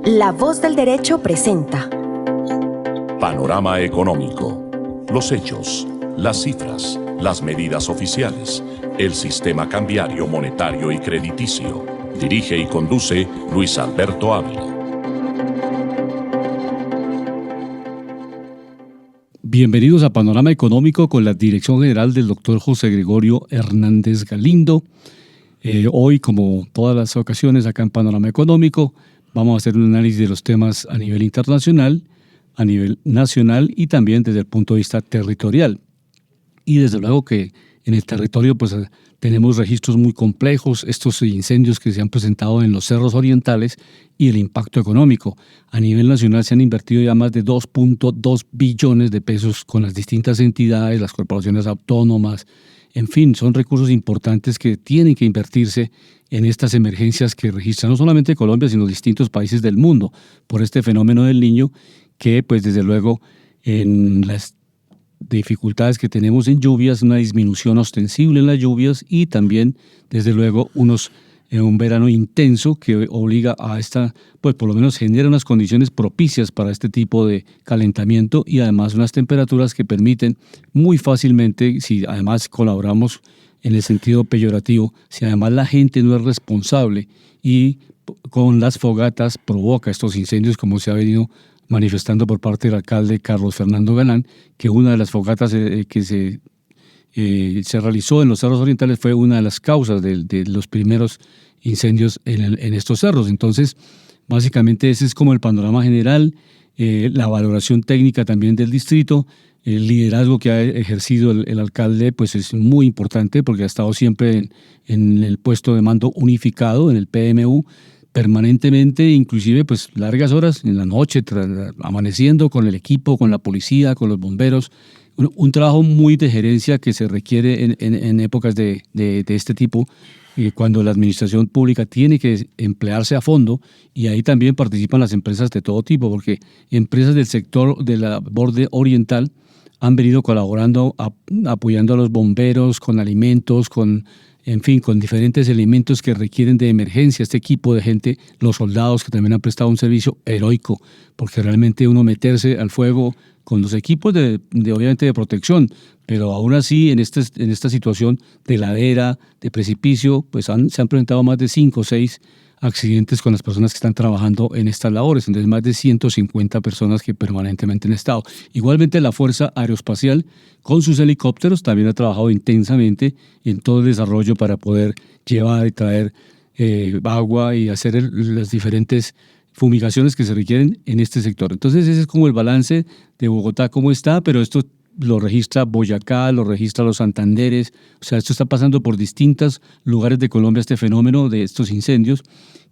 La Voz del Derecho presenta Panorama Económico. Los hechos, las cifras, las medidas oficiales, el sistema cambiario, monetario y crediticio. Dirige y conduce Luis Alberto Ávila. Bienvenidos a Panorama Económico con la dirección general del doctor José Gregorio Hernández Galindo. Hoy, como todas las ocasiones acá en Panorama Económico, vamos a hacer un análisis de los temas a nivel internacional, a nivel nacional y también desde el punto de vista territorial. Y desde luego que en el territorio pues tenemos registros muy complejos, estos incendios que se han presentado en los cerros orientales y el impacto económico. A nivel nacional se han invertido ya más de 2.2 billones de pesos con las distintas entidades, las corporaciones autónomas. En fin, son recursos importantes que tienen que invertirse en estas emergencias que registra no solamente Colombia, sino distintos países del mundo por este fenómeno del Niño, que pues desde luego en las dificultades que tenemos en lluvias, una disminución ostensible en las lluvias y también desde luego un verano intenso que obliga a pues por lo menos genera unas condiciones propicias para este tipo de calentamiento y además unas temperaturas que permiten muy fácilmente, si además colaboramos en el sentido peyorativo, si además la gente no es responsable y con las fogatas provoca estos incendios como se ha venido manifestando por parte del alcalde Carlos Fernando Galán, que una de las fogatas que se realizó en los cerros orientales fue una de las causas de los primeros incendios en estos cerros. Entonces, básicamente ese es como el panorama general, la valoración técnica también del distrito, el liderazgo que ha ejercido el alcalde pues es muy importante porque ha estado siempre en el puesto de mando unificado, en el PMU, permanentemente, inclusive pues largas horas en la noche, amaneciendo con el equipo, con la policía, con los bomberos. Un trabajo muy de gerencia que se requiere en épocas de este tipo, cuando la administración pública tiene que emplearse a fondo, y ahí también participan las empresas de todo tipo, porque empresas del sector de la borde oriental han venido colaborando, apoyando a los bomberos con alimentos, con diferentes elementos que requieren de emergencia. Este equipo de gente, los soldados que también han prestado un servicio heroico, porque realmente uno meterse al fuego con los equipos obviamente de protección, pero aún así en esta situación de ladera, de precipicio, pues se han presentado más de 5 o 6 accidentes con las personas que están trabajando en estas labores, entonces más de 150 personas que permanentemente han estado. Igualmente la Fuerza Aeroespacial con sus helicópteros también ha trabajado intensamente en todo el desarrollo para poder llevar y traer agua y hacer las diferentes fumigaciones que se requieren en este sector. Entonces ese es como el balance de Bogotá, cómo está, pero esto lo registra Boyacá, lo registra los Santanderes, o sea, esto está pasando por distintos lugares de Colombia, este fenómeno de estos incendios,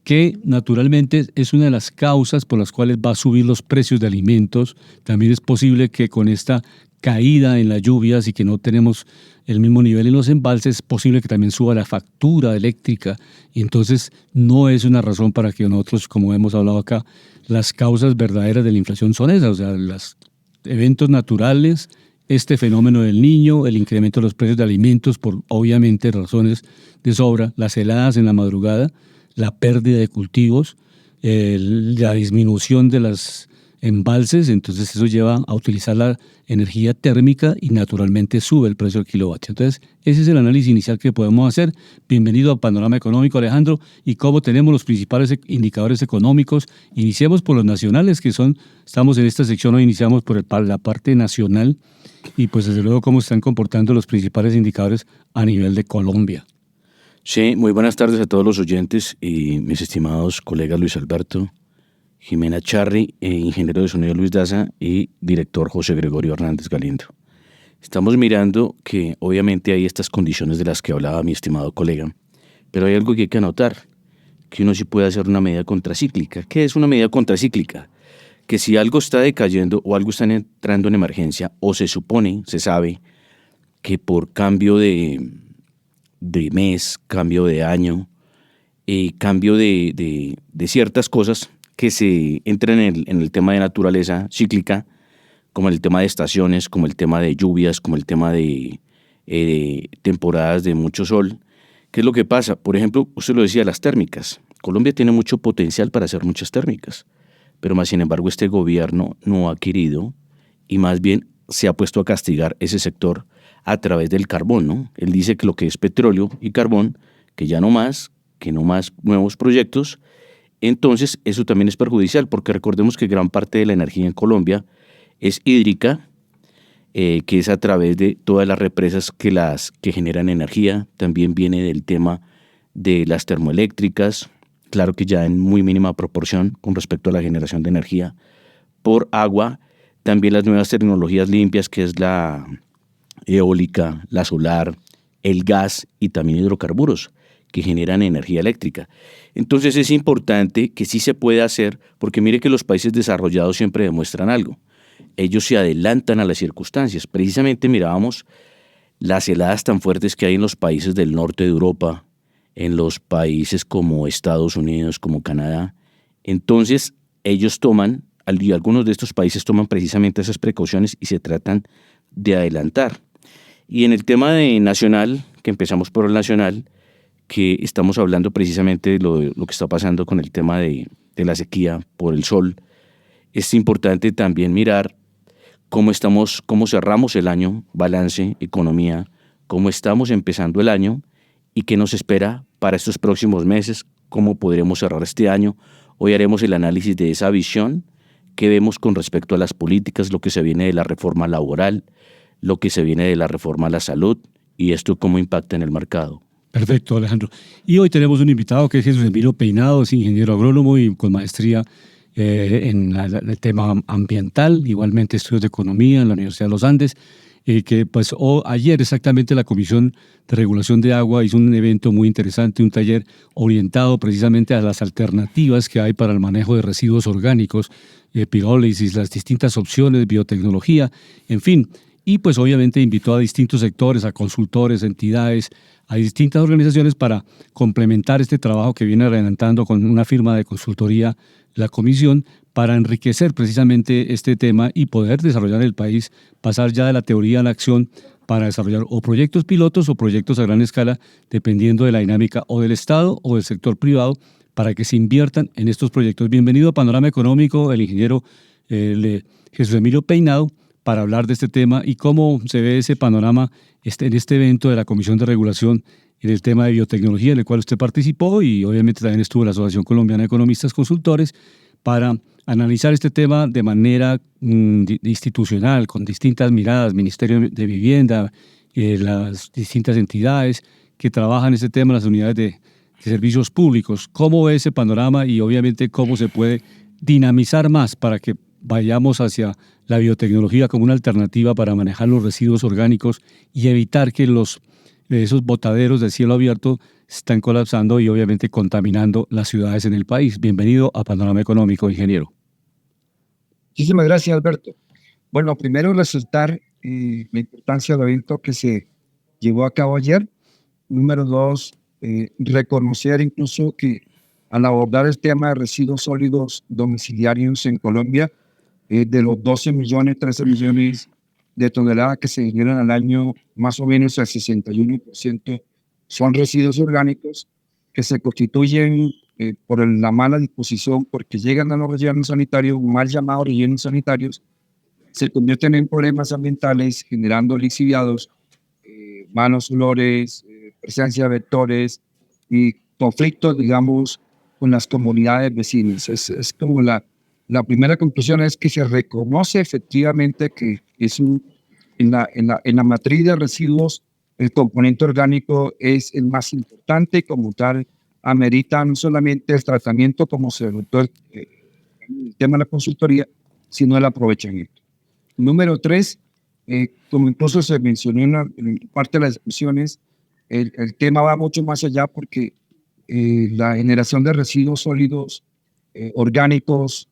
que naturalmente es una de las causas por las cuales va a subir los precios de alimentos. También es posible que con esta caída en las lluvias y que no tenemos el mismo nivel en los embalses, es posible que también suba la factura eléctrica, y entonces no es una razón para que nosotros, como hemos hablado acá, las causas verdaderas de la inflación son esas, o sea, los eventos naturales, este fenómeno del Niño, el incremento de los precios de alimentos por obviamente razones de sobra, las heladas en la madrugada, la pérdida de cultivos, la disminución de los embalses, entonces eso lleva a utilizar la energía térmica y naturalmente sube el precio del kilovatio. Entonces ese es el análisis inicial que podemos hacer. Bienvenido a Panorama Económico, Alejandro, y cómo tenemos los principales indicadores económicos. Iniciemos por los nacionales, estamos en esta sección, hoy iniciamos por la parte nacional y pues desde luego cómo están comportando los principales indicadores a nivel de Colombia. Sí, muy buenas tardes a todos los oyentes y mis estimados colegas Luis Alberto, Jimena Charri, ingeniero de sonido Luis Daza y director José Gregorio Hernández Galindo. Estamos mirando que obviamente hay estas condiciones de las que hablaba mi estimado colega, pero hay algo que hay que anotar, que uno sí puede hacer una medida contracíclica. ¿Qué es una medida contracíclica? Que si algo está decayendo o algo está entrando en emergencia, o se sabe que por cambio de mes, cambio de año, cambio de ciertas cosas que se entran en el tema de naturaleza cíclica, como el tema de estaciones, como el tema de lluvias, como el tema de temporadas de mucho sol. ¿Qué es lo que pasa? Por ejemplo, usted lo decía, las térmicas. Colombia tiene mucho potencial para hacer muchas térmicas. pero más sin embargo este gobierno no ha querido y más bien se ha puesto a castigar ese sector a través del carbón, ¿no? Él dice que lo que es petróleo y carbón, que ya no más, que no más nuevos proyectos. Entonces eso también es perjudicial porque recordemos que gran parte de la energía en Colombia es hídrica, que es a través de todas las represas que generan energía. También viene del tema de las termoeléctricas, claro que ya en muy mínima proporción con respecto a la generación de energía por agua. También las nuevas tecnologías limpias, que es la eólica, la solar, el gas y también hidrocarburos que generan energía eléctrica. Entonces es importante que sí se pueda hacer, porque mire que los países desarrollados siempre demuestran algo. Ellos se adelantan a las circunstancias. Precisamente mirábamos las heladas tan fuertes que hay en los países del norte de Europa, en los países como Estados Unidos, como Canadá. Entonces ellos toman, y algunos de estos países toman precisamente esas precauciones y se tratan de adelantar. Y en el tema de nacional, que empezamos por el nacional, que estamos hablando precisamente de lo que está pasando con el tema de la sequía por el sol, es importante también mirar cómo cerramos el año, balance, economía, cómo estamos empezando el año y qué nos espera para estos próximos meses, cómo podremos cerrar este año. Hoy haremos el análisis de esa visión que vemos con respecto a las políticas, lo que se viene de la reforma laboral, lo que se viene de la reforma a la salud y esto cómo impacta en el mercado. Perfecto, Alejandro. Y hoy tenemos un invitado que es Jesús Emilio Peinado, es ingeniero agrónomo y con maestría en el tema ambiental, igualmente estudios de economía en la Universidad de los Andes, que pues ayer exactamente la Comisión de Regulación de Agua hizo un evento muy interesante, un taller orientado precisamente a las alternativas que hay para el manejo de residuos orgánicos, pirólisis, las distintas opciones, biotecnología, en fin. Y pues obviamente invitó a distintos sectores, a consultores, entidades, a distintas organizaciones para complementar este trabajo que viene adelantando con una firma de consultoría, la Comisión, para enriquecer precisamente este tema y poder desarrollar en el país, pasar ya de la teoría a la acción para desarrollar o proyectos pilotos o proyectos a gran escala, dependiendo de la dinámica o del Estado o del sector privado, para que se inviertan en estos proyectos. Bienvenido a Panorama Económico, el ingeniero Jesús Emilio Peinado, para hablar de este tema y cómo se ve ese panorama en este evento de la Comisión de Regulación en el tema de biotecnología, en el cual usted participó y obviamente también estuvo en la Asociación Colombiana de Economistas Consultores para analizar este tema de manera institucional, con distintas miradas, Ministerio de Vivienda, las distintas entidades que trabajan este tema, las unidades de servicios públicos. ¿Cómo ve ese panorama y obviamente cómo se puede dinamizar más para que vayamos hacia la biotecnología como una alternativa para manejar los residuos orgánicos y evitar que esos botaderos de cielo abierto están colapsando y obviamente contaminando las ciudades en el país? Bienvenido a Panorama Económico, ingeniero. Muchísimas gracias, Alberto. Bueno, primero resaltar la importancia del evento que se llevó a cabo ayer. Número dos, reconocer incluso que al abordar el tema de residuos sólidos domiciliarios en Colombia, de los 12 millones, 13 millones de toneladas que se generan al año, más o menos el 61% son residuos orgánicos que se constituyen por la mala disposición, porque llegan a los rellenos sanitarios, mal llamados rellenos sanitarios, se convierten en problemas ambientales, generando lixiviados, malos olores, presencia de vectores y conflictos, digamos, con las comunidades vecinas. Es como la primera conclusión es que se reconoce efectivamente que es en la matriz de residuos el componente orgánico es el más importante, como tal amerita no solamente el tratamiento como se notó el tema de la consultoría, sino el aprovechamiento. Número tres, como incluso se mencionó en parte de las discusiones, el tema va mucho más allá porque la generación de residuos sólidos orgánicos,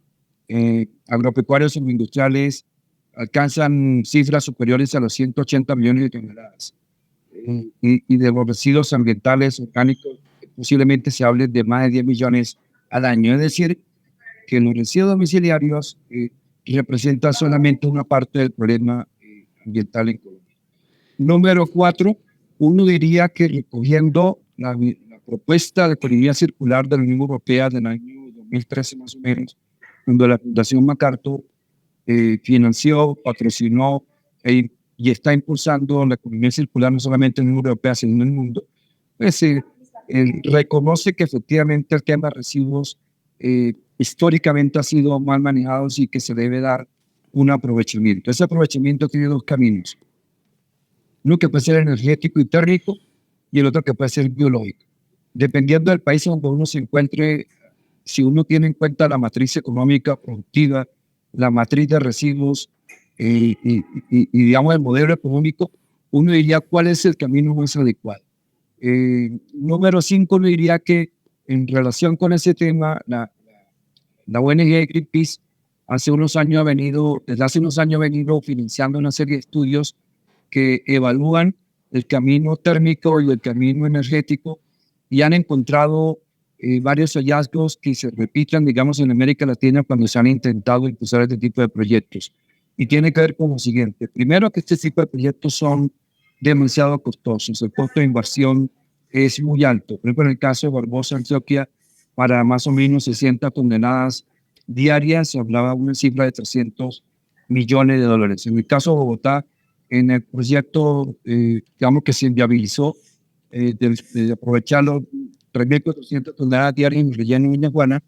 agropecuarios o industriales alcanzan cifras superiores a los 180 millones de toneladas. Y de los residuos ambientales orgánicos posiblemente se hable de más de 10 millones al año. Es decir, que los residuos domiciliarios representan solamente una parte del problema ambiental en Colombia. Número 4, uno diría que recogiendo la propuesta de economía circular de la Unión Europea del año 2013 más o menos, cuando la Fundación MacArthur financió, patrocinó y está impulsando la economía circular no solamente en la Unión Europea, sino en el mundo, pues reconoce que efectivamente el tema de residuos históricamente ha sido mal manejado y que se debe dar un aprovechamiento. Ese aprovechamiento tiene dos caminos. Uno que puede ser energético y térmico y el otro que puede ser biológico. Dependiendo del país donde uno se encuentre, si uno tiene en cuenta la matriz económica productiva, la matriz de residuos y digamos el modelo económico, uno diría cuál es el camino más adecuado. Número 5, uno diría que en relación con ese tema, la ONG Greenpeace desde hace unos años ha venido financiando una serie de estudios que evalúan el camino térmico y el camino energético y han encontrado varios hallazgos que se repiten, digamos, en América Latina cuando se han intentado impulsar este tipo de proyectos. Y tiene que ver con lo siguiente. Primero, que este tipo de proyectos son demasiado costosos. El costo de inversión es muy alto. Por ejemplo, en el caso de Barbosa, Antioquia, para más o menos 60 toneladas diarias, se hablaba de una cifra de $300 millones. En el caso de Bogotá, en el proyecto, digamos que se inviabilizó de aprovechar los 3.400 toneladas diarias en el relleno de Villajuana,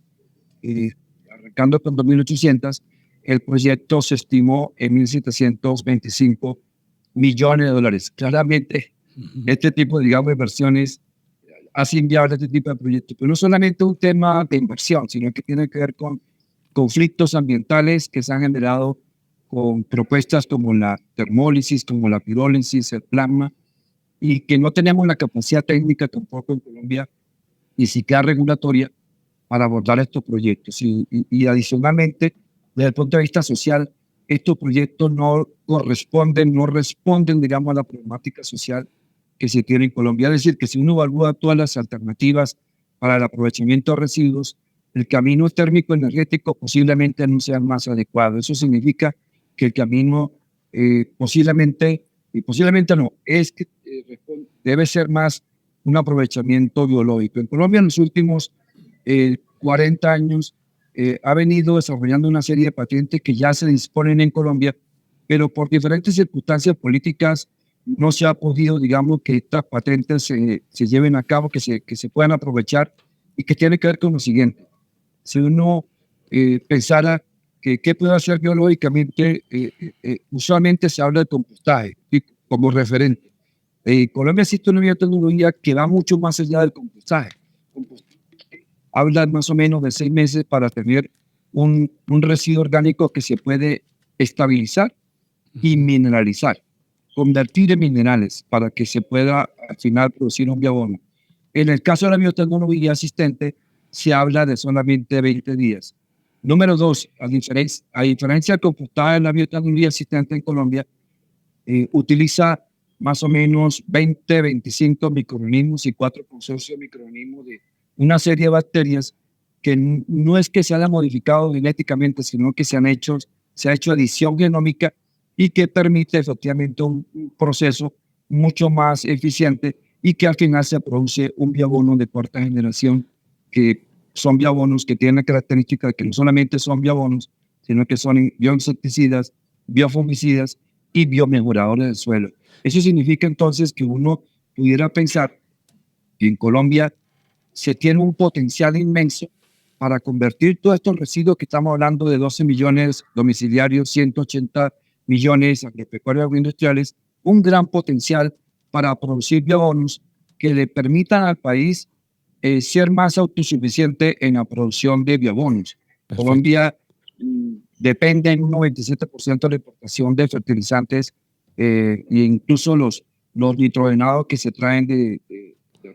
arrancando con 2.800, el proyecto se estimó en $1.725 millones. Claramente, este tipo, digamos, de inversiones hace inviable este tipo de proyectos. Pero no solamente un tema de inversión, sino que tiene que ver con conflictos ambientales que se han generado con propuestas como la termólisis, como la pirólisis, el plasma, y que no tenemos la capacidad técnica tampoco en Colombia, ni siquiera regulatoria, para abordar estos proyectos. Y adicionalmente, desde el punto de vista social, estos proyectos no responden, digamos, a la problemática social que se tiene en Colombia. Es decir, que si uno evalúa todas las alternativas para el aprovechamiento de residuos, el camino térmico energético posiblemente no sea el más adecuado. Eso significa que el camino posiblemente no, es que debe ser más un aprovechamiento biológico. En Colombia en los últimos 40 años ha venido desarrollando una serie de patentes que ya se disponen en Colombia, pero por diferentes circunstancias políticas no se ha podido, digamos, que estas patentes se lleven a cabo, que se puedan aprovechar, y que tiene que ver con lo siguiente. Si uno pensara que qué puede hacer biológicamente, usualmente se habla de compostaje como referente. En Colombia existe una biotecnología que va mucho más allá del compostaje. Habla más o menos de 6 meses para tener un residuo orgánico que se puede estabilizar y mineralizar, convertir en minerales para que se pueda al final producir un bioabono. En el caso de la biotecnología asistente, se habla de solamente 20 días. Número 2, a diferencia del compostaje, la biotecnología asistente en Colombia utiliza más o menos 25 microorganismos y 4 consorcios de microorganismos de una serie de bacterias que no es que se hayan modificado genéticamente, sino que se ha hecho adición genómica y que permite efectivamente un proceso mucho más eficiente y que al final se produce un bioabono de cuarta generación, que son bioabonos que tienen la característica de que no solamente son bioabonos, sino que son bioinsecticidas, biofungicidas y biomejoradores del suelo. Eso significa entonces que uno pudiera pensar que en Colombia se tiene un potencial inmenso para convertir todos estos residuos que estamos hablando de 12 millones domiciliarios, 180 millones agropecuarios agroindustriales, un gran potencial para producir bioabonos que le permitan al país ser más autosuficiente en la producción de bioabonos. Perfecto. Colombia depende en un 97% de la importación de fertilizantes e incluso los nitrogenados que se traen de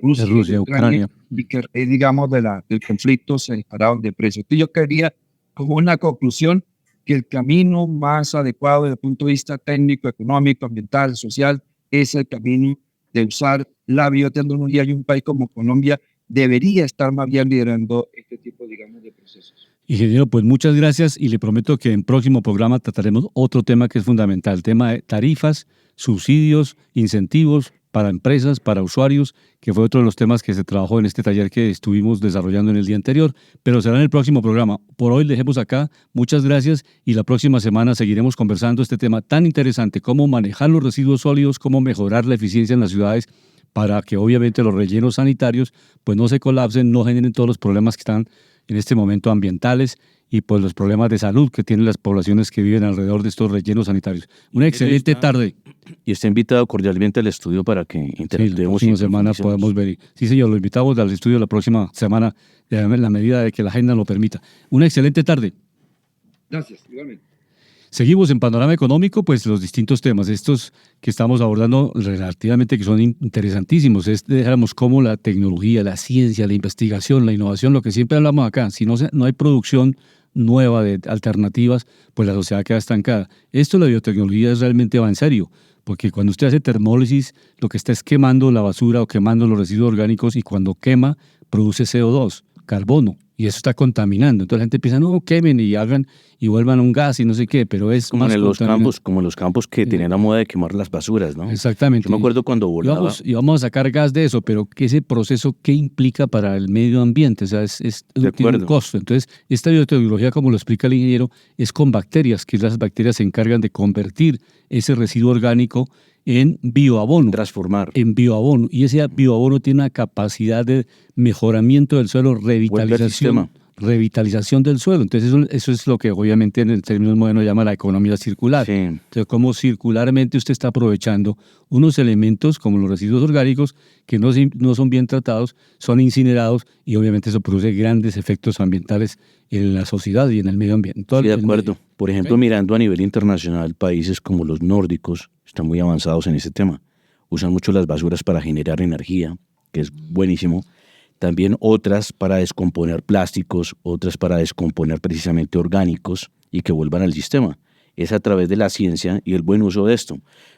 Rusia, Ucrania, y que, digamos, del conflicto se dispararon de precios. Entonces yo quería, como una conclusión, que el camino más adecuado desde el punto de vista técnico, económico, ambiental, social, es el camino de usar la biotecnología, y un país como Colombia debería estar más bien liderando este tipo, digamos, de procesos. Ingeniero, pues muchas gracias, y le prometo que en próximo programa trataremos otro tema que es fundamental, el tema de tarifas, subsidios, incentivos para empresas, para usuarios, que fue otro de los temas que se trabajó en este taller que estuvimos desarrollando en el día anterior, pero será en el próximo programa. Por hoy dejemos acá, muchas gracias y la próxima semana seguiremos conversando este tema tan interesante, cómo manejar los residuos sólidos, cómo mejorar la eficiencia en las ciudades para que obviamente los rellenos sanitarios pues no se colapsen, no generen todos los problemas que están en este momento ambientales y pues los problemas de salud que tienen las poblaciones que viven alrededor de estos rellenos sanitarios. Una excelente tarde. Y está invitado cordialmente al estudio para que Sí, la interactuemos. próxima semana podemos ver. Sí, señor, lo invitamos al estudio la próxima semana, en la medida de que la agenda lo permita. Una excelente tarde. Gracias, igualmente. Seguimos en Panorama Económico, pues los distintos temas, estos que estamos abordando relativamente que son interesantísimos, dejamos cómo la tecnología, la ciencia, la investigación, la innovación, lo que siempre hablamos acá, si no hay producción nueva de alternativas, pues la sociedad queda estancada. Esto de la biotecnología realmente va en serio, porque cuando usted hace termólisis, lo que está es quemando la basura o quemando los residuos orgánicos y cuando quema, produce CO2, carbono, y eso está contaminando. Entonces la gente piensa, no, quemen y hagan y vuelvan a un gas y no sé qué, pero es como más en los contaminante. campos, como en los campos que tenían la moda de quemar las basuras, ¿no? Exactamente. Yo me acuerdo cuando volaba. Y vamos a sacar gas de eso, pero ese proceso, ¿qué implica para el medio ambiente? O sea, tiene un costo. Entonces, esta biotecnología, como lo explica el ingeniero, es con bacterias, que las bacterias se encargan de convertir ese residuo orgánico en bioabono. Transformar. En bioabono. Y ese bioabono tiene una capacidad de mejoramiento del suelo, revitalización del suelo. Entonces eso es lo que obviamente en el términos modernos llama la economía circular. Sí. Entonces, cómo circularmente usted está aprovechando unos elementos como los residuos orgánicos que no son bien tratados, son incinerados y obviamente eso produce grandes efectos ambientales en la sociedad y en el medio ambiente. Sí, de acuerdo. Por ejemplo, mirando a nivel internacional, países como los nórdicos están muy avanzados en este tema. Usan mucho las basuras para generar energía, que es buenísimo. También otras para descomponer plásticos, otras para descomponer precisamente orgánicos y que vuelvan al sistema. Es a través de la ciencia y el buen uso de esto.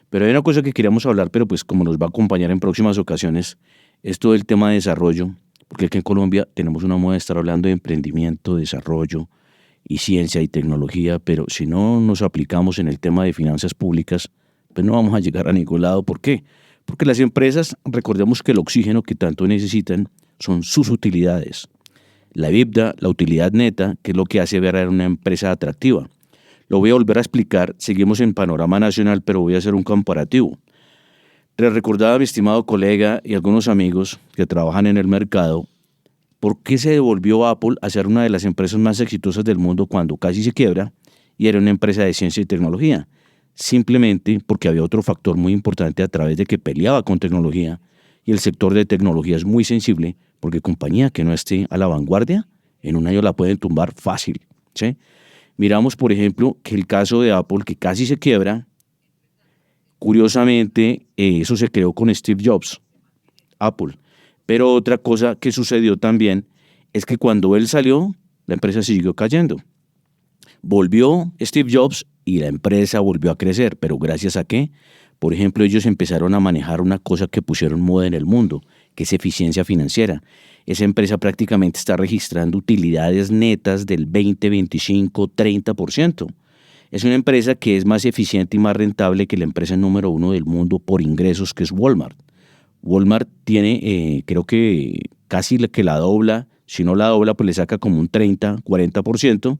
Pero hay una cosa que queríamos hablar, pero pues como nos va a acompañar en próximas ocasiones, es todo el tema de desarrollo, porque aquí en Colombia tenemos una moda de estar hablando de emprendimiento, desarrollo y ciencia y tecnología, pero si no nos aplicamos en el tema de finanzas públicas, pues no vamos a llegar a ningún lado. ¿Por qué? Porque las empresas, recordemos que el oxígeno que tanto necesitan son sus utilidades. La EBITDA, la utilidad neta, que es lo que hace ver a una empresa atractiva. Lo voy a volver a explicar, seguimos en panorama nacional, pero voy a hacer un comparativo. Les recordaba a mi estimado colega y algunos amigos que trabajan en el mercado, ¿por qué se devolvió Apple a ser una de las empresas más exitosas del mundo cuando casi se quiebra y era una empresa de ciencia y tecnología? Simplemente porque había otro factor muy importante a través de que peleaba con tecnología y el sector de tecnología es muy sensible porque compañía que no esté a la vanguardia, en un año la pueden tumbar fácil, ¿sí? Miramos, por ejemplo, que el caso de Apple, que casi se quiebra, curiosamente, eso se creó con Steve Jobs, Apple. Pero otra cosa que sucedió también es que cuando él salió, la empresa siguió cayendo. Volvió Steve Jobs y la empresa volvió a crecer, pero ¿gracias a qué? Por ejemplo, ellos empezaron a manejar una cosa que pusieron moda en el mundo, que es eficiencia financiera. Esa empresa prácticamente está registrando utilidades netas del 20, 25, 30%. Es una empresa que es más eficiente y más rentable que la empresa número 1 del mundo por ingresos, que es Walmart. Walmart tiene, creo que casi que la dobla, si no la dobla, pues le saca como un 30, 40%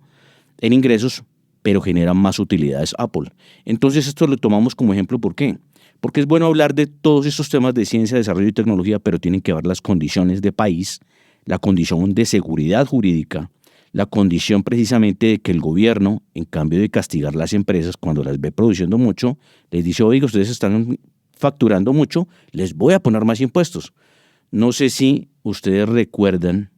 en ingresos, pero genera más utilidades Apple. Entonces esto lo tomamos como ejemplo, ¿por qué? Porque es bueno hablar de todos estos temas de ciencia, desarrollo y tecnología, pero tienen que ver las condiciones de país, la condición de seguridad jurídica, la condición precisamente de que el gobierno, en cambio de castigar las empresas cuando las ve produciendo mucho, les dice, oiga, ustedes están facturando mucho, les voy a poner más impuestos. No sé si ustedes recuerdan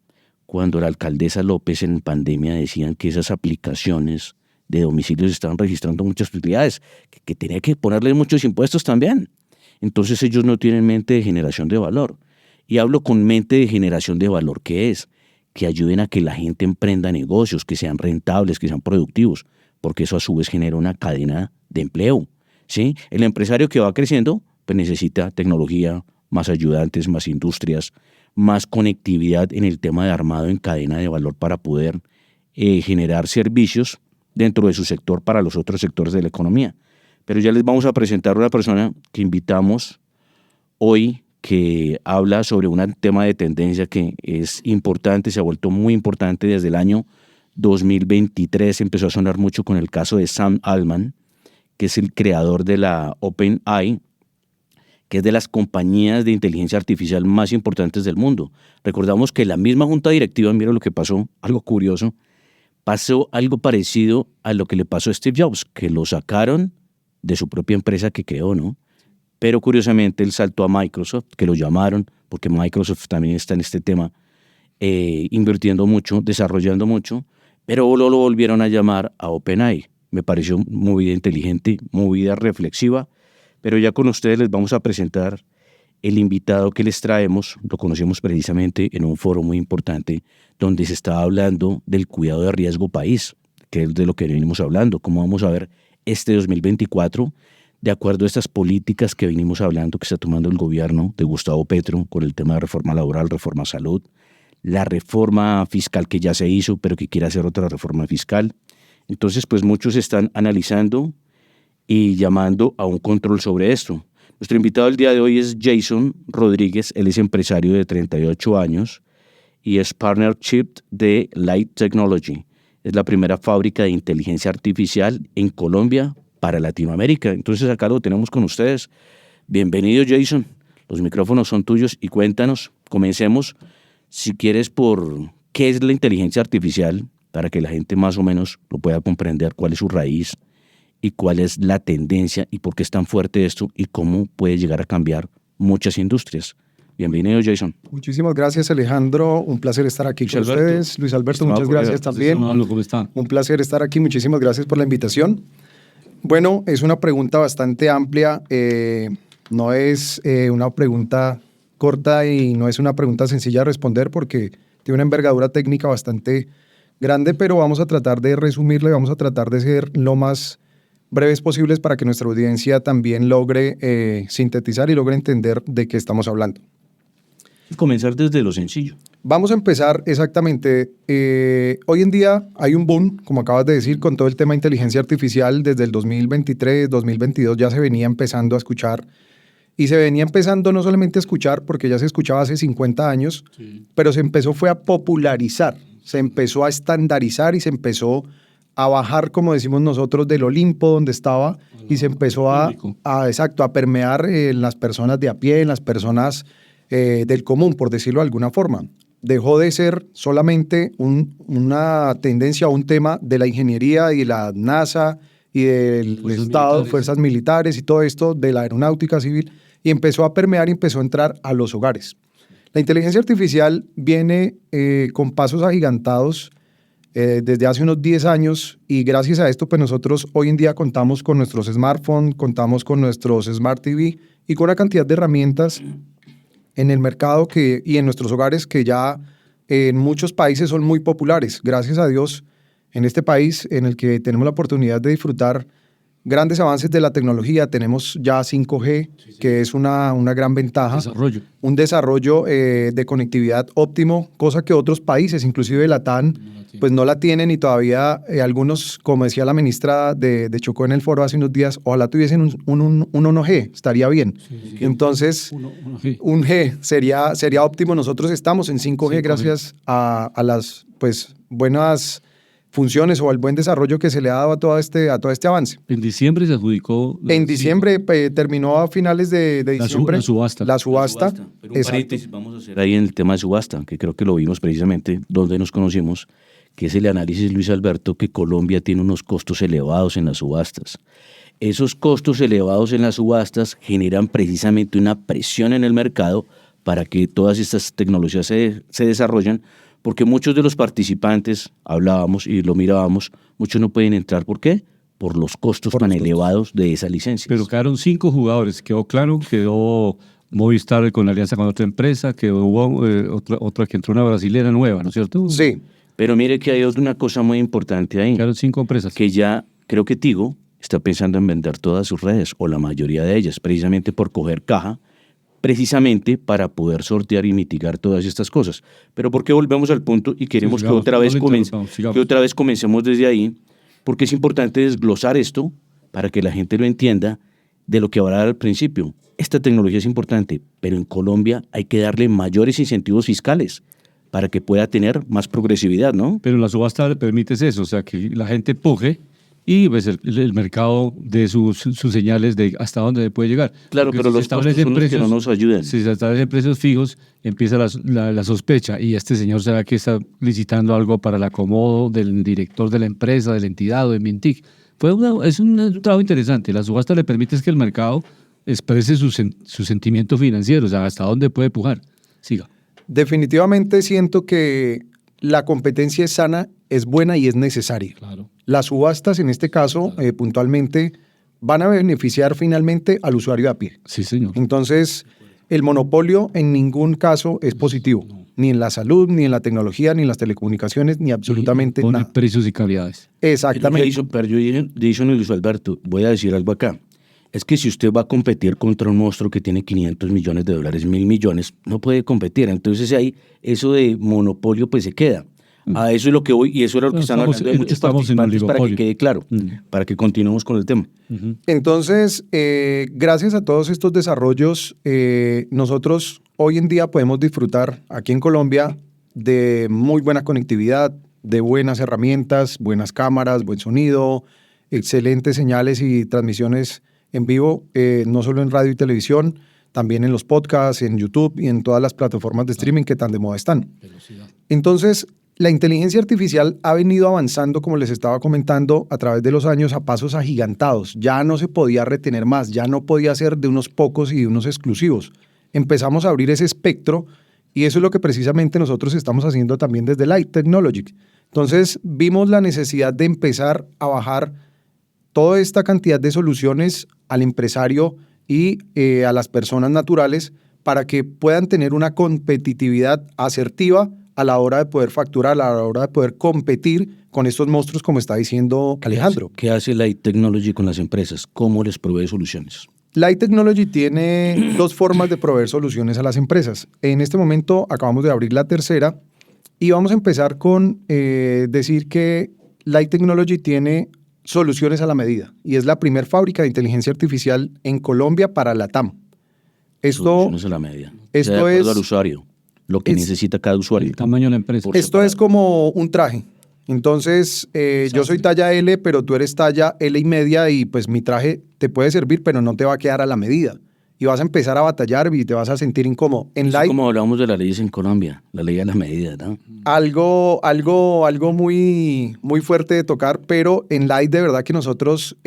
cuando la alcaldesa López en pandemia decían que esas aplicaciones de domicilios estaban registrando muchas utilidades, que tenía que ponerles muchos impuestos también. Entonces ellos no tienen mente de generación de valor. Y hablo con mente de generación de valor, ¿qué es? Que ayuden a que la gente emprenda negocios, que sean rentables, que sean productivos, porque eso a su vez genera una cadena de empleo, ¿sí? El empresario que va creciendo, pues necesita tecnología, más ayudantes, más industrias, más conectividad en el tema de armado en cadena de valor para poder generar servicios dentro de su sector para los otros sectores de la economía. Pero ya les vamos a presentar una persona que invitamos hoy que habla sobre un tema de tendencia que es importante, se ha vuelto muy importante desde el año 2023, empezó a sonar mucho con el caso de Sam Altman, que es el creador de la OpenAI, que es de las compañías de inteligencia artificial más importantes del mundo. Recordamos que la misma junta directiva, mira lo que pasó, algo curioso, pasó algo parecido a lo que le pasó a Steve Jobs, que lo sacaron de su propia empresa que creó, ¿no? Pero curiosamente él saltó a Microsoft, que lo llamaron, porque Microsoft también está en este tema, invirtiendo mucho, desarrollando mucho, pero lo volvieron a llamar a OpenAI. Me pareció movida inteligente, movida reflexiva, pero ya con ustedes les vamos a presentar el invitado que les traemos. Lo conocemos precisamente en un foro muy importante donde se estaba hablando del cuidado de riesgo país, que es de lo que venimos hablando, cómo vamos a ver este 2024 de acuerdo a estas políticas que venimos hablando que está tomando el gobierno de Gustavo Petro con el tema de reforma laboral, reforma salud, la reforma fiscal que ya se hizo, pero que quiere hacer otra reforma fiscal. Entonces, pues muchos están analizando y llamando a un control sobre esto. Nuestro invitado el día de hoy es Jason Rodríguez. Él es empresario de 38 años y es partnership de Light Technology. Es la primera fábrica de inteligencia artificial en Colombia para Latinoamérica. Entonces acá lo tenemos con ustedes. Bienvenido, Jason. Los micrófonos son tuyos y cuéntanos, comencemos, si quieres, por qué es la inteligencia artificial, para que la gente más o menos lo pueda comprender, cuál es su raíz y cuál es la tendencia y por qué es tan fuerte esto y cómo puede llegar a cambiar muchas industrias. Bienvenido, Jason. Muchísimas gracias, Alejandro. Un placer estar aquí con ustedes. Luis Alberto, muchas gracias también. ¿Cómo están? Un placer estar aquí. Muchísimas gracias por la invitación. Bueno, es una pregunta bastante amplia. No es una pregunta corta y no es una pregunta sencilla de responder porque tiene una envergadura técnica bastante grande, pero vamos a tratar de resumirla y vamos a tratar de ser lo más breves posibles para que nuestra audiencia también logre sintetizar y logre entender de qué estamos hablando. Comenzar desde lo sencillo. Vamos a empezar exactamente. Hoy en día hay un boom, como acabas de decir, con todo el tema de inteligencia artificial. Desde el 2023, 2022 ya se venía empezando a escuchar. Y se venía empezando no solamente a escuchar, porque ya se escuchaba hace 50 años, sí, pero se empezó fue a popularizar, se empezó a estandarizar y se empezó a bajar, como decimos nosotros, del Olimpo donde estaba y se empezó a permear en las personas de a pie, en las personas del común, por decirlo de alguna forma. Dejó de ser solamente una tendencia o un tema de la ingeniería y de la NASA y del Estado, fuerzas militares y todo esto, de la aeronáutica civil, y empezó a permear y empezó a entrar a los hogares. La inteligencia artificial viene con pasos agigantados desde hace unos 10 años y gracias a esto pues nosotros hoy en día contamos con nuestros smartphones, contamos con nuestros Smart TV y con una cantidad de herramientas en el mercado y en nuestros hogares que ya en muchos países son muy populares. Gracias a Dios, en este país en el que tenemos la oportunidad de disfrutar grandes avances de la tecnología, tenemos ya 5G, que es una gran ventaja. Un desarrollo de conectividad óptimo, cosa que otros países, inclusive LATAM, pues no la tienen y todavía algunos, como decía la ministra de Chocó en el foro hace unos días, ojalá tuviesen un 1G, estaría bien. Entonces, un G sería óptimo. Nosotros estamos en 5G gracias a las pues buenas funciones o al buen desarrollo que se le ha dado a todo este avance. En diciembre se adjudicó. En diciembre terminó a finales de diciembre. La subasta. Pero un paréntesis vamos a hacer ahí en el tema de subasta, que creo que lo vimos precisamente donde nos conocimos, que es el análisis, Luis Alberto, que Colombia tiene unos costos elevados en las subastas. Esos costos elevados en las subastas generan precisamente una presión en el mercado para que todas estas tecnologías se desarrollen, porque muchos de los participantes, hablábamos y lo mirábamos, muchos no pueden entrar. ¿Por qué? Por los costos tan elevados de esa licencia. Pero quedaron 5 jugadores, quedó claro, quedó Movistar con alianza con otra empresa, quedó otra que entró, una brasilera nueva, ¿no es cierto? Sí. Pero mire que hay una cosa muy importante ahí. Quedaron 5 empresas. Que ya, creo que Tigo está pensando en vender todas sus redes, o la mayoría de ellas, precisamente por coger caja, precisamente para poder sortear y mitigar todas estas cosas. Pero ¿por qué volvemos al punto y queremos que otra vez comencemos desde ahí? Porque es importante desglosar esto para que la gente lo entienda de lo que hablaba al principio. esta tecnología es importante, pero en Colombia hay que darle mayores incentivos fiscales para que pueda tener más progresividad, ¿no? Pero la subasta le permite eso, o sea, que la gente puje y pues el mercado dé sus señales de hasta dónde puede llegar. Claro, Porque pero si se los costos establecen son los que no nos ayudan. Si se establecen precios fijos, empieza la sospecha y este señor será que está licitando algo para el acomodo del director de la empresa, de la entidad o de Mintic. Es un trabajo interesante. La subasta le permite es que el mercado exprese su sentimiento financiero, o sea, hasta dónde puede pujar. Siga. Definitivamente siento que la competencia es sana, es buena y es necesaria. Claro. Las subastas, en este caso, puntualmente, van a beneficiar finalmente al usuario a pie. Sí, señor. Entonces, el monopolio en ningún caso es positivo, ni en la salud, ni en la tecnología, ni en las telecomunicaciones, ni absolutamente Pone nada. precios y calidades. Exactamente. Pero yo dije, Luis Alberto, voy a decir algo acá. Es que si usted va a competir contra un monstruo que tiene 500 millones de dólares, 1.000 millones, no puede competir. Entonces ahí eso de monopolio pues se queda. A eso es lo que voy, y eso era lo que están hablando de muchos estamos en participantes para que oligopolio. quede claro, para que continuemos con el tema. Entonces, gracias a todos estos desarrollos, nosotros hoy en día podemos disfrutar aquí en Colombia de muy buena conectividad, de buenas herramientas, buenas cámaras, buen sonido, excelentes señales y transmisiones en vivo, no solo en radio y televisión, también en los podcasts, en YouTube y en todas las plataformas de streaming que tan de moda están. Entonces, la inteligencia artificial ha venido avanzando, como les estaba comentando, a través de los años a pasos agigantados. Ya no se podía retener más, ya no podía ser de unos pocos y de unos exclusivos. Empezamos a abrir ese espectro y eso es lo que precisamente nosotros estamos haciendo también desde Light Technology. Entonces, vimos la necesidad de empezar a bajar toda esta cantidad de soluciones al empresario y a las personas naturales para que puedan tener una competitividad asertiva a la hora de poder facturar, a la hora de poder competir con estos monstruos, como está diciendo Alejandro. ¿Qué hace Light Technology con las empresas? ¿Cómo les provee soluciones? Light Technology tiene dos formas de proveer soluciones a las empresas. En este momento acabamos de abrir la tercera y vamos a empezar con decir que Light Technology tiene soluciones a la medida y es la primer fábrica de inteligencia artificial en Colombia para la TAM. Soluciones a la media. Esto de acuerdo es al usuario, lo que necesita cada usuario. El tamaño de la empresa. Esto es como un traje. Entonces, yo soy talla L, pero tú eres talla L y media y pues mi traje te puede servir, pero no te va a quedar a la medida. Y vas a empezar a batallar y te vas a sentir incómodo. En Light, como hablamos de las leyes en Colombia, la ley a la medida, ¿no? algo muy, muy fuerte de tocar, pero en Light de verdad que nosotros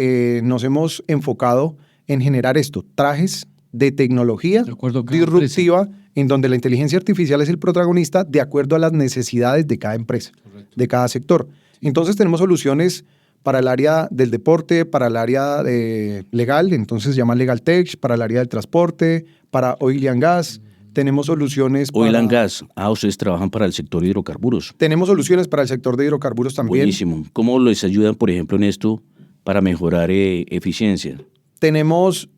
nos hemos enfocado en generar esto, trajes de tecnología De acuerdo a cada disruptiva, en donde la inteligencia artificial es el protagonista de acuerdo a las necesidades de cada empresa, de cada sector. Entonces tenemos soluciones para el área del deporte, para el área legal, entonces se llama Legal Tech, para el área del transporte, para Oil and Gas. Tenemos soluciones Oil para... and Gas. Ustedes trabajan para el sector de hidrocarburos. Tenemos soluciones para el sector de hidrocarburos también. Buenísimo. ¿Cómo les ayudan, por ejemplo, en esto para mejorar eficiencia? Tenemos,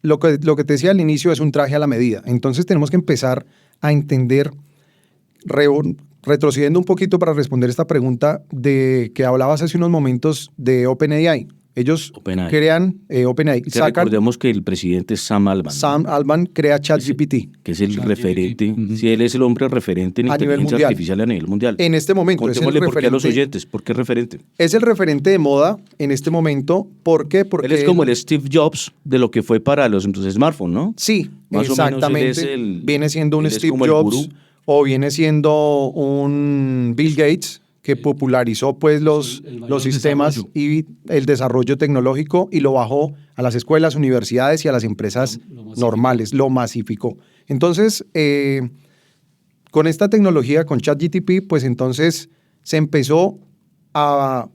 lo que te decía al inicio, es un traje a la medida. Entonces tenemos que empezar a entender, retrocediendo un poquito para responder esta pregunta de que hablabas hace unos momentos de OpenAI. Ellos OpenAI. crean OpenAI. Recordemos que el presidente es Sam Altman. Sam Altman crea ChatGPT. Que es el referente. Sí, él es el hombre referente en A nivel inteligencia mundial. artificial a nivel mundial. En este momento es el Contémosle por qué a los referente. oyentes. ¿Por qué referente? Es el referente de moda en este momento. ¿Por qué? Porque Él es como el Steve Jobs de lo que fue para los smartphones, ¿no? Sí, Más o menos él exactamente. es el- viene siendo un él es Steve como el Jobs gurú. o viene siendo un Bill Gates que popularizó pues los sistemas desarrollo. y el desarrollo tecnológico y lo bajó a las escuelas, universidades y a las empresas normales, lo masificó. Entonces, con esta tecnología, con ChatGPT, pues entonces se empezó a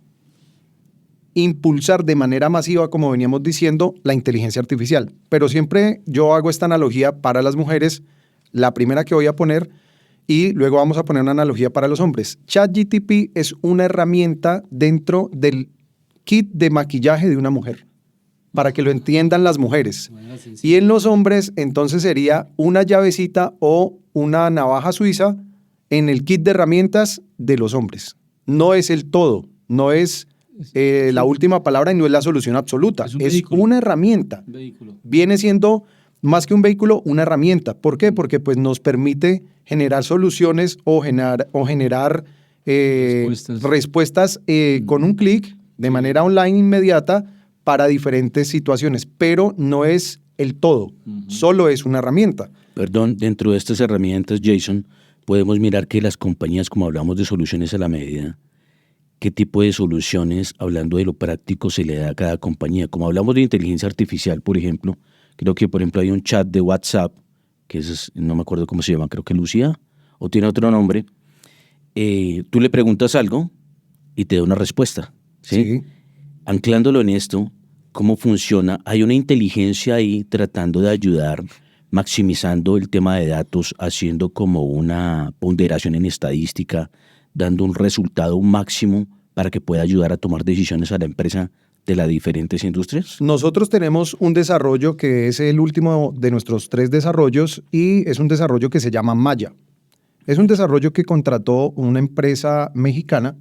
impulsar de manera masiva, como veníamos diciendo, la inteligencia artificial. Pero siempre yo hago esta analogía para las mujeres, la primera que voy a poner, y luego vamos a poner una analogía para los hombres. ChatGPT es una herramienta dentro del kit de maquillaje de una mujer, para que lo entiendan las mujeres. Y en los hombres, entonces sería una llavecita o una navaja suiza en el kit de herramientas de los hombres. No es el todo, no es la última palabra y no es la solución absoluta. Es un Es vehículo. una herramienta. Vehículo. Viene siendo más que un vehículo, una herramienta. ¿Por qué? Porque pues, nos permite generar soluciones o generar respuestas con un clic de manera online inmediata para diferentes situaciones, pero no es el todo, solo es una herramienta. Perdón, dentro de estas herramientas, Jason, podemos mirar que las compañías, como hablamos de soluciones a la medida, qué tipo de soluciones, hablando de lo práctico, se le da a cada compañía. Como hablamos de inteligencia artificial, por ejemplo, creo que, por ejemplo, hay un chat de WhatsApp, que no me acuerdo cómo se llama, creo que Lucía, o tiene otro nombre. Tú le preguntas algo y te da una respuesta, ¿sí? Sí. Anclándolo en esto, ¿cómo funciona? Hay una inteligencia ahí tratando de ayudar, maximizando el tema de datos, haciendo como una ponderación en estadística, dando un resultado máximo para que pueda ayudar a tomar decisiones a la empresa de las diferentes industrias. Nosotros tenemos un desarrollo que es el último de nuestros 3 desarrollos y es un desarrollo que se llama Maya. Es un desarrollo que contrató una empresa mexicana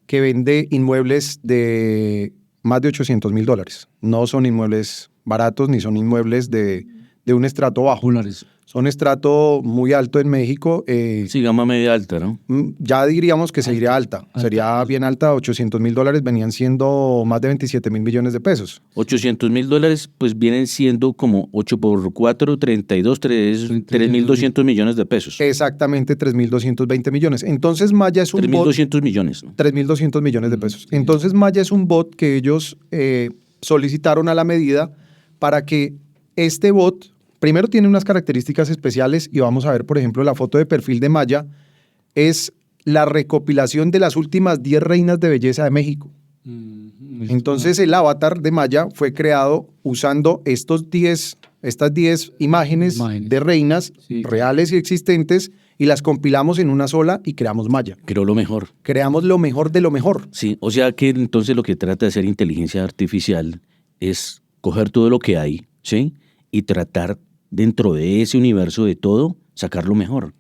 que vende inmuebles de más de $800,000. No son inmuebles baratos ni son inmuebles de un estrato bajo. Populares. Son estrato muy alto en México. Sí, gama media alta, ¿no? Ya diríamos que sería alta. Sería bien alta. $800,000 venían siendo más de 27,000 millones de pesos. $800,000 pues vienen siendo como 8 por 4, 32, 3,200 millones de pesos. Exactamente 3,220 millones. Entonces Maya es un bot. 3,200 millones, ¿no? 3,200 millones de pesos. Entonces Maya es un bot que ellos solicitaron a la medida para que este bot, primero tiene unas características especiales y vamos a ver, por ejemplo, la foto de perfil de Maya es la recopilación de las últimas 10 reinas de belleza de México. Entonces el avatar de Maya fue creado usando estas 10 imágenes de reinas reales y existentes y las compilamos en una sola y creamos Maya. Creo lo mejor. Creamos lo mejor de lo mejor. Sí, o sea que entonces lo que trata de hacer inteligencia artificial es coger todo lo que hay, ¿sí? Y tratar dentro de ese universo de todo, sacar lo mejor.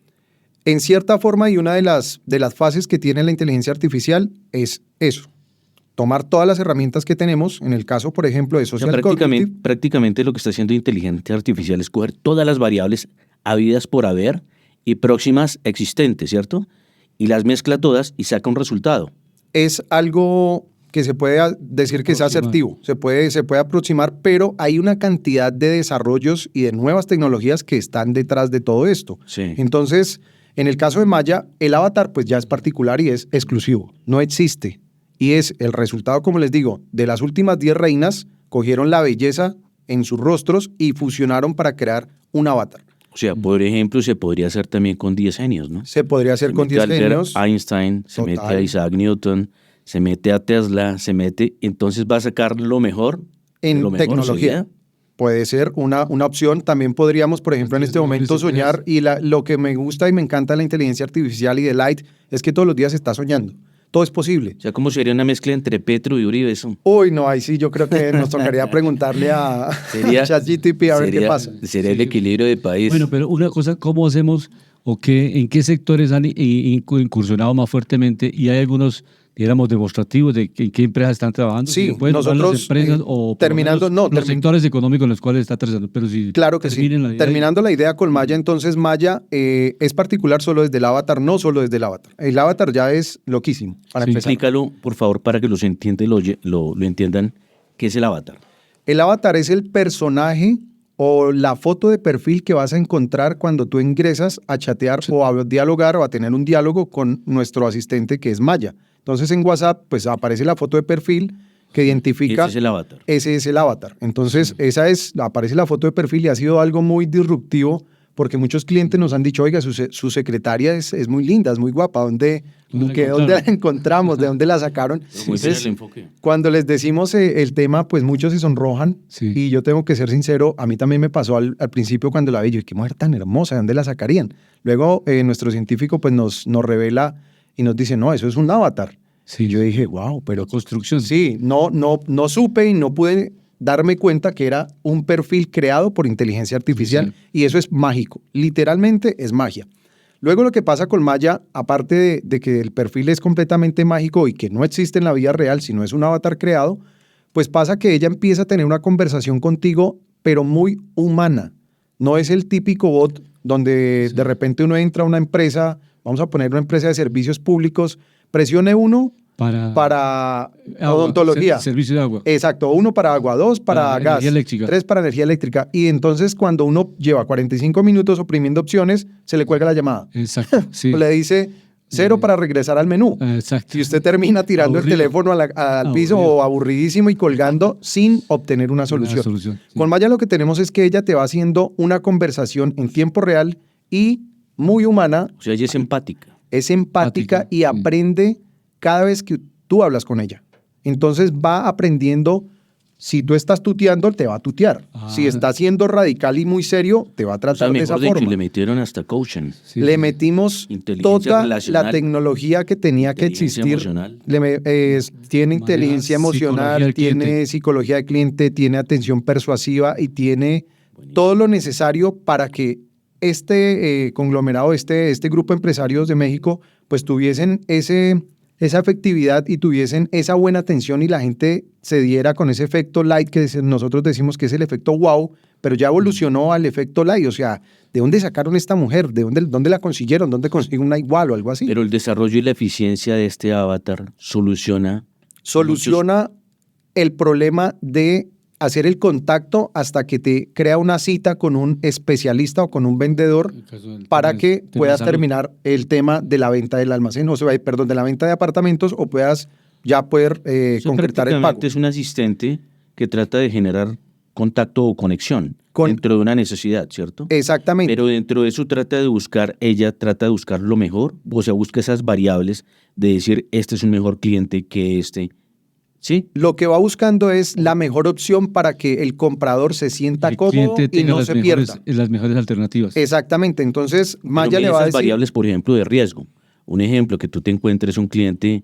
En cierta forma, y una de las fases que tiene la inteligencia artificial es eso. Tomar todas las herramientas que tenemos, en el caso, por ejemplo, de O sea, Social Cognitive. prácticamente lo que está haciendo inteligencia artificial es coger todas las variables habidas por haber y próximas existentes, ¿cierto? Y las mezcla todas y saca un resultado. Es algo que se puede decir que es asertivo, se puede aproximar, pero hay una cantidad de desarrollos y de nuevas tecnologías que están detrás de todo esto. Sí. Entonces, en el caso de Maya, el avatar pues ya es particular y es exclusivo, no existe. Y es el resultado, como les digo, de las últimas 10 reinas, cogieron la belleza en sus rostros y fusionaron para crear un avatar. O sea, por ejemplo, se podría hacer también con 10 genios, ¿no? Se podría hacer con 10 genios. Einstein, se mete a Isaac Newton, se mete a Tesla, entonces va a sacar lo mejor en lo mejor, tecnología. ¿sí? Puede ser una opción. También podríamos, por ejemplo, en este momento soñar. Y lo que me gusta y me encanta de la inteligencia artificial y de Light es que todos los días se está soñando. Todo es posible. O sea, ¿cómo sería una mezcla entre Petro y Uribe eso? Uy, no, ahí sí yo creo que nos tocaría preguntarle a ChatGPT a ver qué pasa. Sería el equilibrio de país. Bueno, pero una cosa, ¿cómo hacemos o en qué sectores han incursionado más fuertemente? Y hay algunos, digamos, demostrativos de en qué empresas están trabajando. Sí, ¿Se pueden nombrar nosotros, las empresas o terminando, los sectores económicos en los cuales está trazando. Pero si claro que sí. Terminando la idea con Maya, entonces Maya es particular solo desde el avatar, no solo desde el avatar. El avatar ya es loquísimo. Para empezar. Explícalo, por favor, para que los entiendan lo entiendan. ¿Qué es el avatar? El avatar es el personaje o la foto de perfil que vas a encontrar cuando tú ingresas a chatear o a dialogar o a tener un diálogo con nuestro asistente que es Maya. Entonces en WhatsApp pues aparece la foto de perfil que identifica. Ese es el avatar. Ese es el avatar. Entonces aparece la foto de perfil y ha sido algo muy disruptivo porque muchos clientes nos han dicho, oiga, su secretaria es muy linda, es muy guapa, ¿dónde la encontramos? ¿De dónde la sacaron? Entonces, el enfoque. Cuando les decimos el tema, pues muchos se sonrojan y yo tengo que ser sincero, a mí también me pasó al principio cuando la vi, yo, qué mujer tan hermosa, ¿de dónde la sacarían? Luego nuestro científico pues nos revela y nos dice, no, eso es un avatar. Sí. Y yo dije, wow, pero... La construcción. Sí, no supe y no pude darme cuenta que era un perfil creado por inteligencia artificial y eso es mágico, literalmente es magia. Luego lo que pasa con Maya, aparte de que el perfil es completamente mágico y que no existe en la vida real, sino es un avatar creado, pues pasa que ella empieza a tener una conversación contigo, pero muy humana. No es el típico bot donde de repente uno entra a una empresa, vamos a poner una empresa de servicios públicos, presione 1 para agua, odontología. Servicio de agua. Exacto, 1 para agua, 2 para gas, energía eléctrica. 3 para energía eléctrica. Y entonces cuando uno lleva 45 minutos oprimiendo opciones, se le cuelga la llamada. Exacto, sí. Le dice 0 para regresar al menú. Exacto. Y usted termina tirando Aburrido. el teléfono al piso o aburridísimo y colgando sin obtener una solución. Sí. Con Maya lo que tenemos es que ella te va haciendo una conversación en tiempo real y muy humana. O sea, ella es empática. Es empática Empática, y sí. aprende cada vez que tú hablas con ella. Entonces va aprendiendo. Si tú estás tuteando, te va a tutear. Ah. Si estás siendo radical y muy serio, te va a O sea, tratar de esa mejor dicho, forma. le metieron hasta coaching. Sí, Le sí. metimos Inteligencia toda relacional, la tecnología que tenía que inteligencia existir. emocional. Tiene inteligencia emocional, psicología del tiene cliente. psicología de cliente, tiene atención persuasiva y tiene Buenísimo. todo lo necesario para que este conglomerado, este grupo de empresarios de México, pues tuviesen esa efectividad y tuviesen esa buena atención y la gente se diera con ese efecto light que nosotros decimos que es el efecto wow, pero ya evolucionó al efecto light. O sea, ¿de dónde sacaron esta mujer? ¿De dónde la consiguieron? ¿Dónde consiguieron una igual o algo así? Pero el desarrollo y la eficiencia de este avatar soluciona el problema de hacer el contacto hasta que te crea una cita con un especialista o con un vendedor En caso del para tema- que tema puedas de salud. terminar el tema de la venta del almacén, o sea, perdón, de la venta de apartamentos o puedas ya poder Eso concretar el pago. prácticamente es un asistente que trata de generar contacto o conexión Con- dentro de una necesidad, ¿cierto? Exactamente. Pero dentro de eso ella trata de buscar lo mejor, o sea, busca esas variables de decir, este es un mejor cliente que este, ¿sí? Lo que va buscando es la mejor opción para que el comprador se sienta El cómodo cliente y tenga no las se mejores, pierda. las mejores alternativas. Exactamente. Entonces, Pero Maya mide le va a esas decir, variables, por ejemplo, de riesgo. Un ejemplo, que tú te encuentres un cliente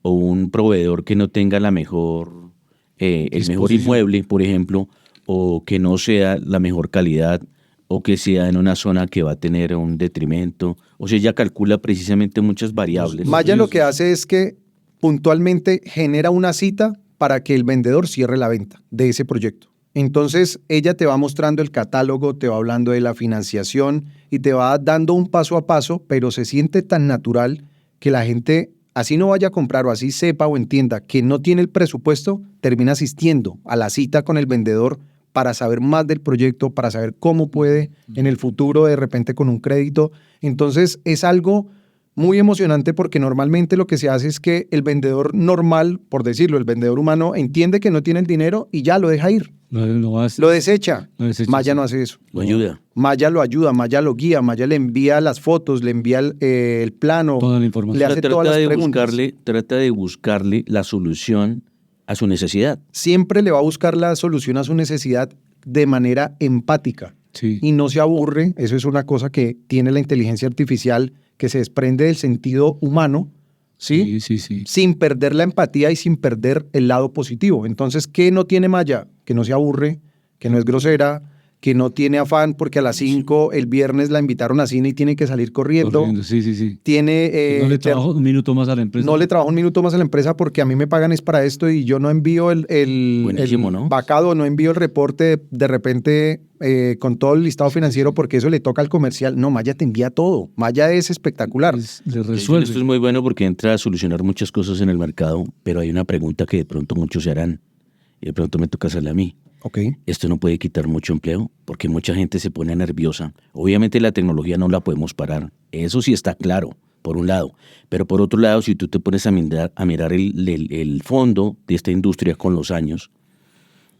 o un proveedor que no tenga el mejor Disposición. inmueble, por ejemplo, o que no sea la mejor calidad, o que sea en una zona que va a tener un detrimento. O sea, ella calcula precisamente muchas variables. Maya lo que riesgos. hace es que puntualmente genera una cita para que el vendedor cierre la venta de ese proyecto. Entonces, ella te va mostrando el catálogo, te va hablando de la financiación y te va dando un paso a paso, pero se siente tan natural que la gente, así no vaya a comprar o así sepa o entienda que no tiene el presupuesto, termina asistiendo a la cita con el vendedor para saber más del proyecto, para saber cómo puede en el futuro de repente con un crédito. Entonces, es algo muy emocionante porque normalmente lo que se hace es que el vendedor normal, por decirlo, el vendedor humano, entiende que no tiene el dinero y ya lo deja ir, lo desecha. Lo desecha, Maya sí. no hace eso. Lo ayuda. Maya lo ayuda, Maya lo guía, Maya le envía las fotos, le envía el plano, Toda la información. le O sea, hace todas las preguntas. trata de buscarle la solución a su necesidad. Siempre le va a buscar la solución a su necesidad de manera empática. Sí. Y no se aburre. Eso es una cosa que tiene la inteligencia artificial, que se desprende del sentido humano, ¿sí? Sí. Sin perder la empatía y sin perder el lado positivo. Entonces, ¿qué no tiene Maya? Que no se aburre, que no es grosera, que no tiene afán porque a las 5 el viernes la invitaron a cine y tiene que salir corriendo. Corriendo, sí. Tiene... No le trabajo un minuto más a la empresa. No le trabajo un minuto más a la empresa porque a mí me pagan es para esto y yo no envío el Buenísimo, ¿no? vacado, no envío el reporte de repente con todo el listado financiero porque eso le toca al comercial. No, Maya te envía todo. Maya es espectacular. Le resuelve. Esto es muy bueno porque entra a solucionar muchas cosas en el mercado, pero hay una pregunta que de pronto muchos se harán y de pronto me toca hacerle a mí. Ok. Esto no puede quitar mucho empleo porque mucha gente se pone nerviosa. Obviamente la tecnología no la podemos parar. Eso sí está claro, por un lado. Pero por otro lado, si tú te pones a mirar el fondo de esta industria con los años,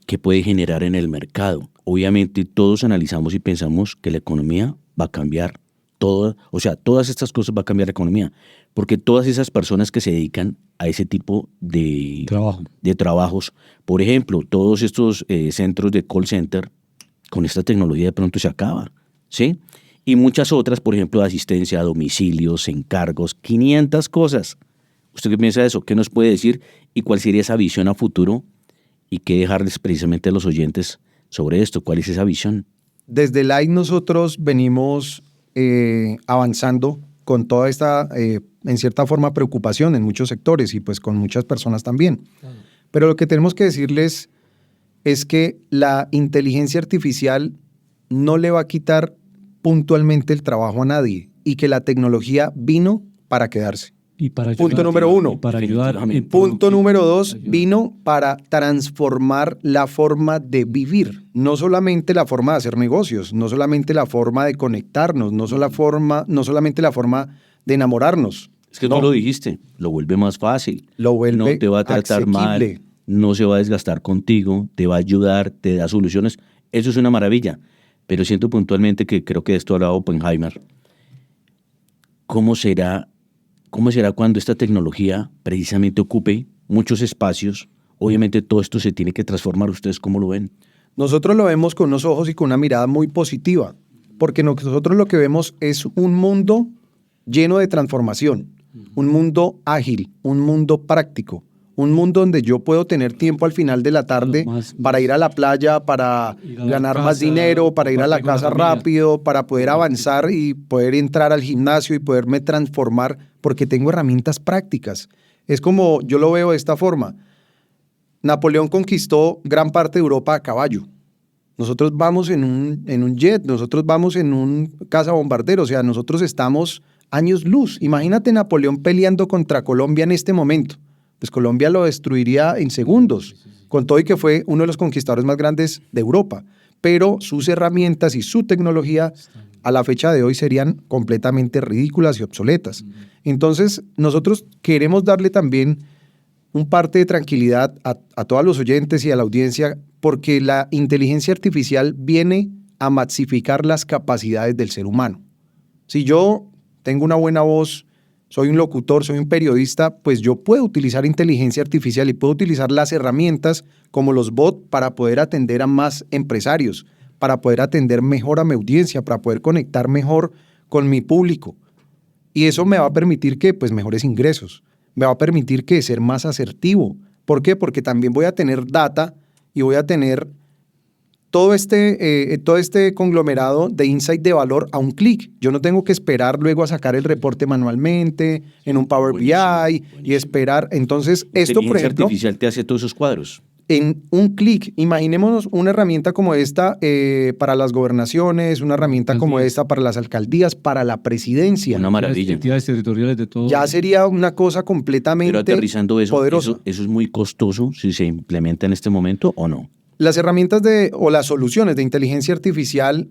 ¿qué puede generar en el mercado? Obviamente todos analizamos y pensamos que la economía va a cambiar. Todas estas cosas va a cambiar la economía. Porque todas esas personas que se dedican a ese tipo de trabajos, por ejemplo, todos estos centros de call center, con esta tecnología de pronto se acaba, ¿sí? Y muchas otras, por ejemplo, de asistencia a domicilios, encargos, 500 cosas. ¿Usted qué piensa de eso? ¿Qué nos puede decir? ¿Y cuál sería esa visión a futuro? ¿Y qué dejarles precisamente a los oyentes sobre esto? ¿Cuál es esa visión? Desde Light nosotros venimos avanzando con toda esta, en cierta forma, preocupación en muchos sectores y pues con muchas personas también. Pero lo que tenemos que decirles es que la inteligencia artificial no le va a quitar puntualmente el trabajo a nadie y que la tecnología vino para quedarse. Y para ayudar, Punto número uno. y para ayudar. Punto número dos, vino para transformar la forma de vivir, no solamente la forma de hacer negocios, no solamente la forma de conectarnos, no solamente la forma de enamorarnos. Es que tú lo dijiste, lo vuelve más fácil. Lo vuelve no te va a tratar mal, asequible. no se va a desgastar contigo, te va a ayudar, te da soluciones. Eso es una maravilla. Pero siento puntualmente que creo que de esto hablaba Oppenheimer. ¿Cómo será cuando esta tecnología precisamente ocupe muchos espacios? Obviamente todo esto se tiene que transformar. ¿Ustedes cómo lo ven? Nosotros lo vemos con unos ojos y con una mirada muy positiva, porque nosotros lo que vemos es un mundo lleno de transformación, un mundo ágil, un mundo práctico, un mundo donde yo puedo tener tiempo al final de la tarde para ir a la playa, para ganar más dinero, para ir a la casa rápido, para poder avanzar y poder entrar al gimnasio y poderme transformar porque tengo herramientas prácticas. Es como yo lo veo de esta forma. Napoleón conquistó gran parte de Europa a caballo. Nosotros vamos en un jet, nosotros vamos en un cazabombardero, o sea, nosotros estamos años luz. Imagínate Napoleón peleando contra Colombia en este momento. Pues Colombia lo destruiría en segundos, con todo y que fue uno de los conquistadores más grandes de Europa. Pero sus herramientas y su tecnología a la fecha de hoy serían completamente ridículas y obsoletas. Entonces, nosotros queremos darle también un parte de tranquilidad a todos los oyentes y a la audiencia, porque la inteligencia artificial viene a maxificar las capacidades del ser humano. Si yo tengo una buena voz, soy un locutor, soy un periodista, pues yo puedo utilizar inteligencia artificial y puedo utilizar las herramientas como los bots para poder atender a más empresarios, para poder atender mejor a mi audiencia, para poder conectar mejor con mi público. Y eso me va a permitir que, pues, mejores ingresos, me va a permitir que ser más asertivo. ¿Por qué? Porque también voy a tener data y voy a tener todo este conglomerado de insight de valor a un clic. Yo no tengo que esperar luego a sacar el reporte manualmente en un Power BI y esperar. Entonces, esto, por ejemplo, artificial te hace todos esos cuadros. En un clic, imaginémonos una herramienta como esta para las gobernaciones, una herramienta como esta para las alcaldías, para la presidencia. Una maravilla. Entidades territoriales de todo. Ya sería una cosa completamente Pero aterrizando poderosa. Eso es muy costoso si se implementa en este momento o no. Las herramientas o las soluciones de inteligencia artificial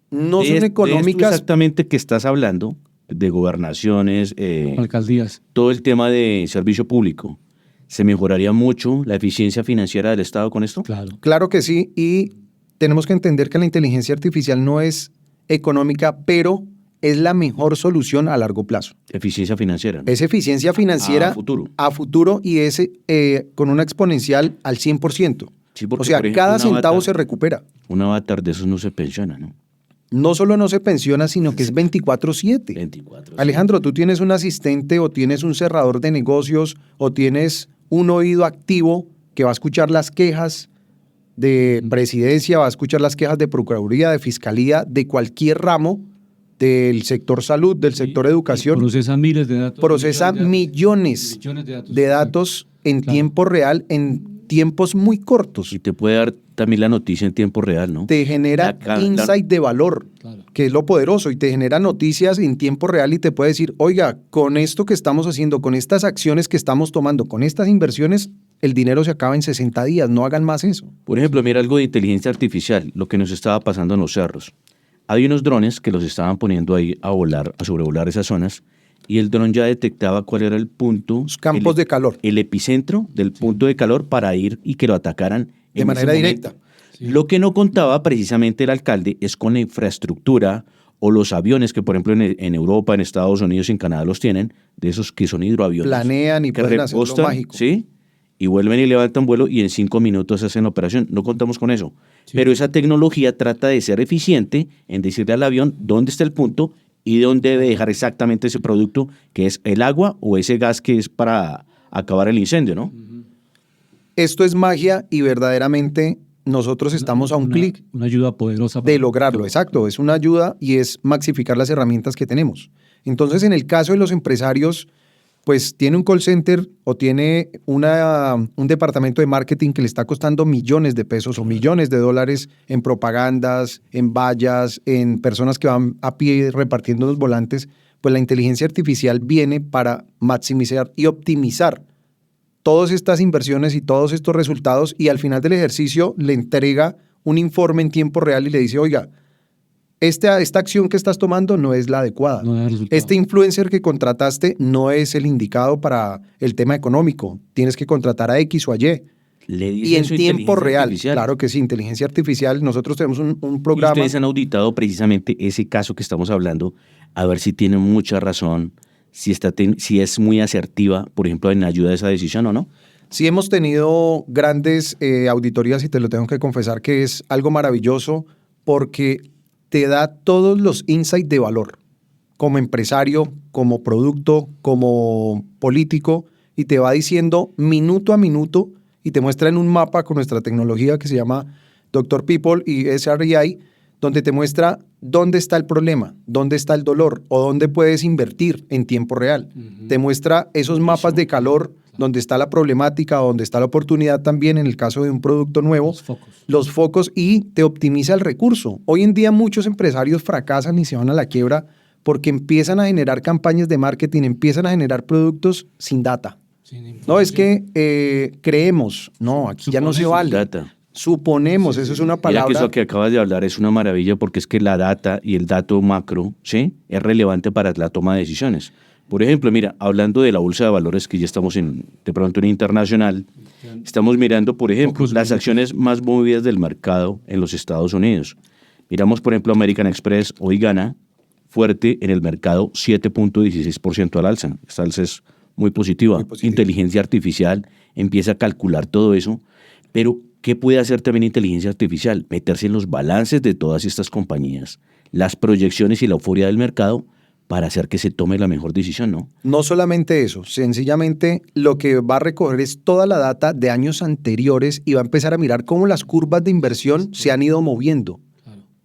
no son De económicas. esto exactamente que estás hablando, de gobernaciones, Alcaldías. todo el tema de servicio público, ¿se mejoraría mucho la eficiencia financiera del Estado con esto? Claro. Claro que sí, y tenemos que entender que la inteligencia artificial no es económica, pero es la mejor solución a largo plazo. Eficiencia financiera. Es eficiencia financiera A futuro. y es con una exponencial al 100%. Sí, porque, o sea, por ejemplo, cada un centavo avatar- se recupera. Un avatar de esos no se pensiona, ¿no? No solo no se pensiona, sino que es 24/7. 24. Alejandro, tú tienes un asistente o tienes un cerrador de negocios o tienes un oído activo que va a escuchar las quejas de presidencia, va a escuchar las quejas de procuraduría, de fiscalía, de cualquier ramo del sector salud, del sector educación. Procesa miles de datos. Procesa millones de datos en Claro. tiempo real, en tiempos muy cortos. Y te puede dar también la noticia en tiempo real, ¿no? Te genera insight de valor, Claro. que es lo poderoso, y te genera noticias en tiempo real y te puede decir, oiga, con esto que estamos haciendo, con estas acciones que estamos tomando, con estas inversiones, el dinero se acaba en 60 días, no hagan más eso. Por ejemplo, mira algo de inteligencia artificial, lo que nos estaba pasando en los cerros. Hay unos drones que los estaban poniendo ahí a volar, a sobrevolar esas zonas, y el dron ya detectaba cuál era el punto, Los campos de calor. el epicentro del punto de calor para ir y que lo atacaran De en manera ese directa. momento. Lo que no contaba precisamente el alcalde es con la infraestructura o los aviones que, por ejemplo, en Europa, en Estados Unidos y en Canadá los tienen, de esos que son hidroaviones. Planean y que pueden hacerlo repostan, mágico. ¿sí? Y vuelven y levantan vuelo y en 5 minutos hacen la operación. No contamos con eso. Sí. Pero esa tecnología trata de ser eficiente en decirle al avión dónde está el punto y dónde debe dejar exactamente ese producto, que es el agua o ese gas que es para acabar el incendio, ¿no? Esto es magia y verdaderamente nosotros estamos a un clic Una ayuda poderosa. de lograrlo. Exacto, es una ayuda y es maxificar las herramientas que tenemos. Entonces, en el caso de los empresarios, pues tiene un call center o tiene un departamento de marketing que le está costando millones de pesos o millones de dólares en propagandas, en vallas, en personas que van a pie repartiendo los volantes, pues la inteligencia artificial viene para maximizar y optimizar todas estas inversiones y todos estos resultados, y al final del ejercicio le entrega un informe en tiempo real y le dice, oiga, esta acción que estás tomando no es la adecuada. No da resultado. Este influencer que contrataste no es el indicado para el tema económico. Tienes que contratar a X o a Y. Le dice Y en eso tiempo inteligencia real. artificial. Claro que sí, inteligencia artificial. Nosotros tenemos un Y programa. ustedes han auditado precisamente ese caso que estamos hablando, a ver si tienen mucha razón, si es muy asertiva, por ejemplo, en ayuda a esa decisión o no. Sí hemos tenido grandes auditorías y te lo tengo que confesar que es algo maravilloso porque te da todos los insights de valor como empresario, como producto, como político, y te va diciendo minuto a minuto y te muestra en un mapa con nuestra tecnología que se llama Dr. People y SRI, donde te muestra dónde está el problema, dónde está el dolor o dónde puedes invertir en tiempo real. Te muestra esos mapas de calor, donde está la problemática, donde está la oportunidad también en el caso de un producto nuevo. Los focos y te optimiza el recurso. Hoy en día muchos empresarios fracasan y se van a la quiebra porque empiezan a generar campañas de marketing, empiezan a generar productos sin data. No, es que creemos. No, aquí ya no se vale. Data. Suponemos, eso es una Mira palabra. que eso que acabas de hablar es una maravilla porque es que la data y el dato macro, ¿sí?, es relevante para la toma de decisiones. Por ejemplo, mira, hablando de la bolsa de valores, que ya estamos de pronto en internacional, estamos mirando, por ejemplo, las acciones más movidas del mercado en los Estados Unidos. Miramos, por ejemplo, American Express, hoy gana fuerte en el mercado 7.16% al alza. Esta alza es muy positiva. Muy positiva. Inteligencia artificial empieza a calcular todo eso, pero ¿qué puede hacer también inteligencia artificial? Meterse en los balances de todas estas compañías, las proyecciones y la euforia del mercado para hacer que se tome la mejor decisión, ¿no? No solamente eso, sencillamente lo que va a recoger es toda la data de años anteriores y va a empezar a mirar cómo las curvas de inversión se han ido moviendo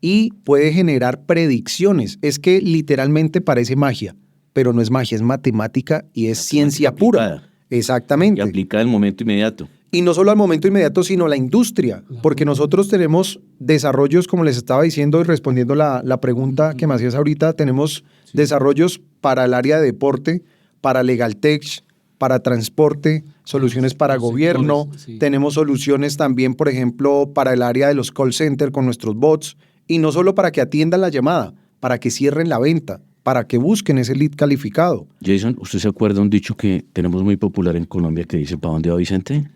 y puede generar predicciones. Es que literalmente parece magia, pero no es magia, es matemática y es ciencia pura. aplicada. Exactamente. Y aplica el momento inmediato. Y no solo al momento inmediato, sino la industria, porque nosotros tenemos desarrollos, como les estaba diciendo y respondiendo la pregunta que me hacías ahorita, tenemos desarrollos para el área de deporte, para legal tech, para transporte, soluciones para gobierno, tenemos soluciones también, por ejemplo, para el área de los call centers con nuestros bots, y no solo para que atiendan la llamada, para que cierren la venta, para que busquen ese lead calificado. Jason, ¿usted se acuerda un dicho que tenemos muy popular en Colombia que dice, ¿para dónde va Vicente?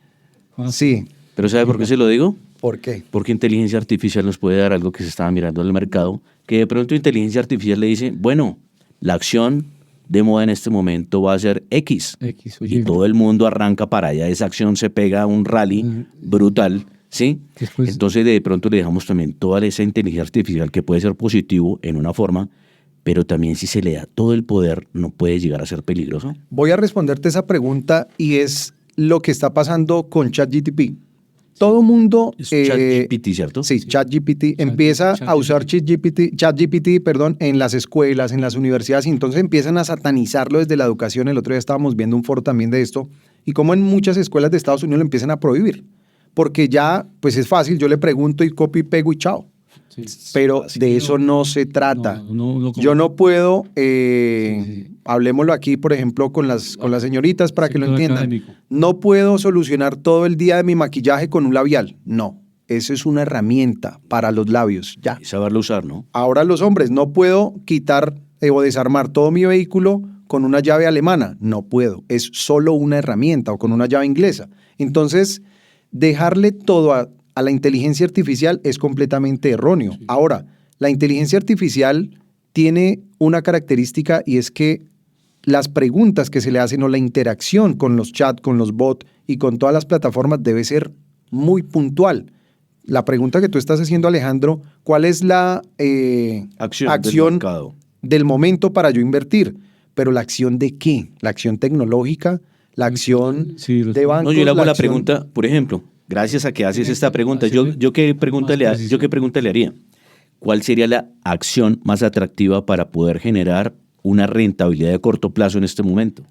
Sí, ¿Pero sabe por qué se lo digo? ¿por qué? Porque inteligencia artificial nos puede dar algo que se estaba mirando en el mercado, que de pronto inteligencia artificial le dice, bueno, la acción de moda en este momento va a ser X. Y todo el mundo arranca para allá, esa acción se pega a un rally brutal, ¿sí? Después- Entonces de pronto le dejamos también toda esa inteligencia artificial que puede ser positivo en una forma, pero también si se le da todo el poder, no puede llegar a ser peligroso. Voy a responderte esa pregunta y es lo que está pasando con ChatGPT. Todo mundo... Es ChatGPT, ¿cierto? Sí, ChatGPT empieza a usar ChatGPT, en las escuelas, en las universidades, y entonces empiezan a satanizarlo desde la educación. El otro día estábamos viendo un foro también de esto, y cómo en muchas escuelas de Estados Unidos lo empiezan a prohibir, porque ya, pues es fácil, yo le pregunto y copio y pego y chao. Pero de eso no se trata. Yo no puedo, hablemoslo aquí, por ejemplo, con las señoritas para que lo Sector entiendan. académico. No puedo solucionar todo el día de mi maquillaje con un labial. No, eso es una herramienta para los labios, ya. Y saberlo usar, ¿no? Ahora los hombres, no puedo quitar o desarmar todo mi vehículo con una llave alemana. No puedo, es solo una herramienta o con una llave inglesa. Entonces, dejarle todo a la inteligencia artificial es completamente erróneo. Ahora, la inteligencia artificial tiene una característica y es que las preguntas que se le hacen o la interacción con los chats, con los bots y con todas las plataformas debe ser muy puntual. La pregunta que tú estás haciendo, Alejandro, ¿cuál es la Acción del mercado. del momento para yo invertir? Pero ¿la acción de qué? ¿La acción tecnológica? ¿La acción Sí, de bancos? No, yo le hago la acción- pregunta, por ejemplo, gracias a que haces esta pregunta, yo qué pregunta le haría. ¿Cuál sería la acción más atractiva para poder generar una rentabilidad de corto plazo en este momento?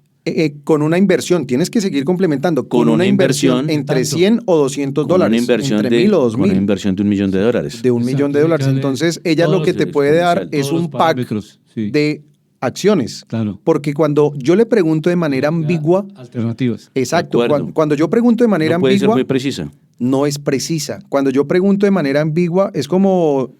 Con una inversión, tienes que seguir complementando. Con una inversión entre tanto. 100 o 200 Con dólares. una inversión entre 1.000 o 2.000. con una inversión de $1 millón. De $1 millón. Aplícale Entonces, ella lo todos que te los puede dar exponenciales, es todos un los pack parámetros, sí. de acciones. Claro. Porque cuando yo le pregunto de manera ambigua, Alternativas. exacto, De acuerdo. cuando yo pregunto de manera No puede ser ambigua, muy precisa. no es precisa. Cuando yo pregunto de manera ambigua, es como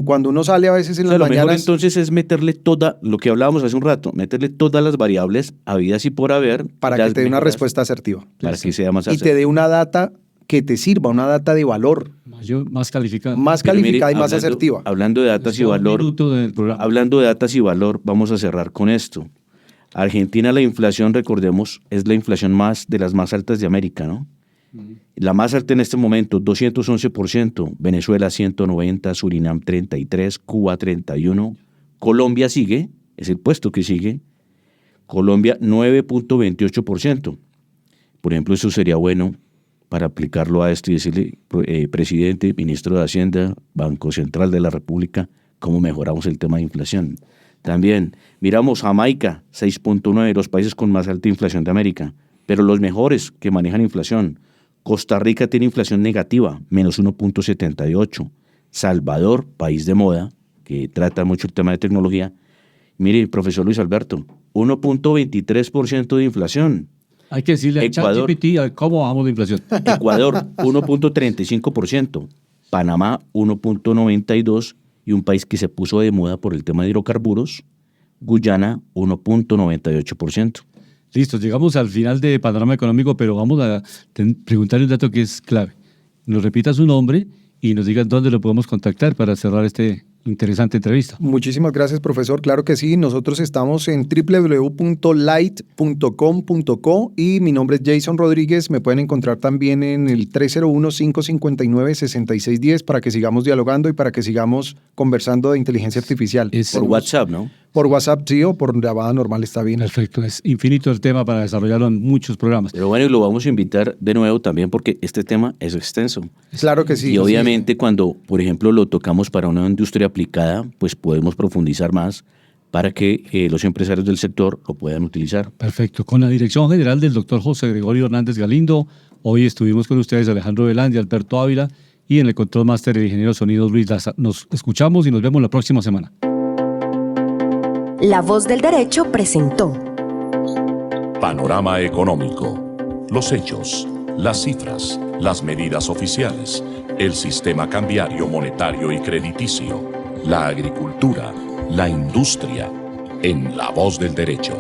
cuando uno sale a veces en O sea, las lo mejor mañanas. entonces es meterle lo que hablábamos hace un rato, meterle todas las variables habidas y por haber. Para las que te dé una mejoras, respuesta asertiva. Para que sea más Y te asertivo. dé una data que te sirva, una data de valor, Más calificada. más Pero mire, calificada y más asertiva. Hablando de datas y Un valor, minuto del programa. hablando de datas y valor, vamos a cerrar con esto. Argentina, la inflación, recordemos, es la inflación de las más altas de América, ¿no? La más alta en este momento, 211%, Venezuela 190%, Surinam 33%, Cuba 31%, Colombia sigue, es el puesto que sigue, Colombia 9.28%. Por ejemplo, eso sería bueno para aplicarlo a esto y decirle, presidente, ministro de Hacienda, Banco Central de la República, cómo mejoramos el tema de inflación. También miramos Jamaica, 6.9%, los países con más alta inflación de América, pero los mejores que manejan inflación. Costa Rica tiene inflación negativa, menos 1.78%. Salvador, país de moda, que trata mucho el tema de tecnología. Mire, profesor Luis Alberto, 1.23% de inflación. Hay que decirle a Ecuador. ChatGPT cómo bajamos la inflación. Ecuador, 1.35%. Panamá, 1.92%. Y un país que se puso de moda por el tema de hidrocarburos, Guyana, 1.98%. Listo, llegamos al final de Panorama Económico, pero vamos a preguntarle un dato que es clave. Nos repita su nombre y nos diga dónde lo podemos contactar para cerrar esta interesante entrevista. Muchísimas gracias, profesor. Claro que sí. Nosotros estamos en www.light.com.co y mi nombre es Jason Rodríguez. Me pueden encontrar también en el 301-559-6610 para que sigamos dialogando y para que sigamos conversando de inteligencia artificial. Por WhatsApp, ¿no? Por WhatsApp sí o por llamada normal está bien. Perfecto, es infinito el tema para desarrollarlo en muchos programas. Pero bueno, y lo vamos a invitar de nuevo también porque este tema es extenso. Claro que sí. Y obviamente cuando, por ejemplo, lo tocamos para una industria aplicada, pues podemos profundizar más para que los empresarios del sector lo puedan utilizar. Perfecto. Con la dirección general del doctor José Gregorio Hernández Galindo, hoy estuvimos con ustedes Alejandro Velandia, Alberto Ávila y en el control máster el ingeniero de sonido Luis Daza. Nos escuchamos y nos vemos la próxima semana. La Voz del Derecho presentó Panorama Económico. Los hechos, las cifras, las medidas oficiales, el sistema cambiario, monetario y crediticio, la agricultura, la industria, en La Voz del Derecho.